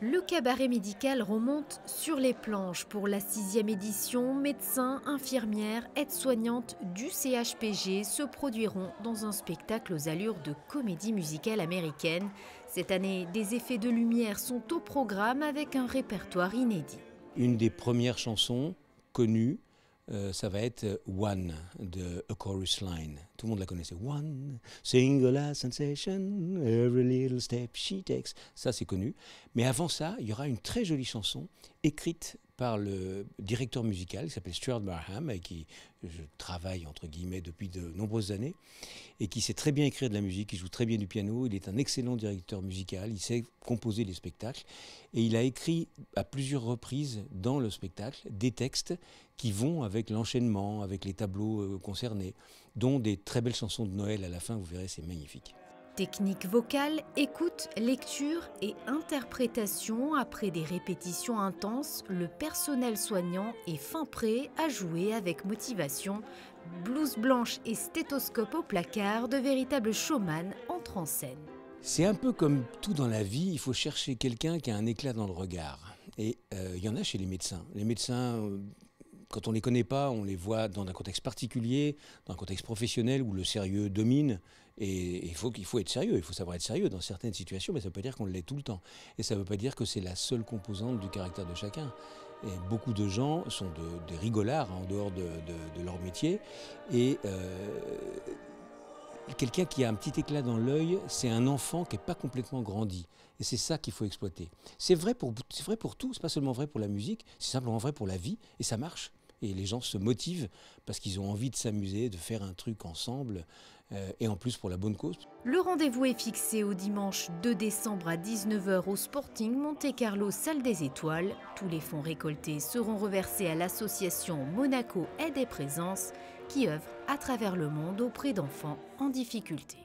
Le cabaret médical remonte sur les planches pour la 6e édition. Médecins, infirmières, aides-soignantes du CHPG se produiront dans un spectacle aux allures de comédie musicale américaine. Cette année, des effets de lumière sont au programme avec un répertoire inédit. Une des premières chansons connues, ça va être One de A Chorus Line. Tout le monde la connaissait. One singular sensation, every little step she takes. Ça, c'est connu. Mais avant ça, il y aura une très jolie chanson écrite par le directeur musical qui s'appelle Stuart Barham, avec qui je travaille entre guillemets depuis de nombreuses années, et qui sait très bien écrire de la musique, qui joue très bien du piano. Il est un excellent directeur musical, il sait composer les spectacles, et il a écrit à plusieurs reprises dans le spectacle des textes qui vont avec l'enchaînement, avec les tableaux concernés, dont des très belles chansons de Noël à la fin, vous verrez, c'est magnifique. Technique vocale, écoute, lecture et interprétation. Après des répétitions intenses, le personnel soignant est fin prêt à jouer avec motivation. Blouse blanche et stéthoscope au placard, de véritables showman entrent en scène. C'est un peu comme tout dans la vie, il faut chercher quelqu'un qui a un éclat dans le regard. Et il y en a chez les médecins. Les médecins, quand on ne les connaît pas, on les voit dans un contexte particulier, dans un contexte professionnel où le sérieux domine. Et il faut être sérieux, il faut savoir être sérieux dans certaines situations, mais ça ne veut pas dire qu'on l'est tout le temps. Et ça ne veut pas dire que c'est la seule composante du caractère de chacun. Et beaucoup de gens sont des rigolards en dehors de leur métier. Et quelqu'un qui a un petit éclat dans l'œil, c'est un enfant qui n'est pas complètement grandi. Et c'est ça qu'il faut exploiter. C'est vrai pour tout, c'est pas seulement vrai pour la musique, c'est simplement vrai pour la vie, et ça marche. Et les gens se motivent parce qu'ils ont envie de s'amuser, de faire un truc ensemble, et en plus pour la bonne cause. Le rendez-vous est fixé au dimanche 2 décembre à 19 h au Sporting Monte-Carlo, salle des Étoiles. Tous les fonds récoltés seront reversés à l'association Monaco Aide et Présence qui œuvre à travers le monde auprès d'enfants en difficulté.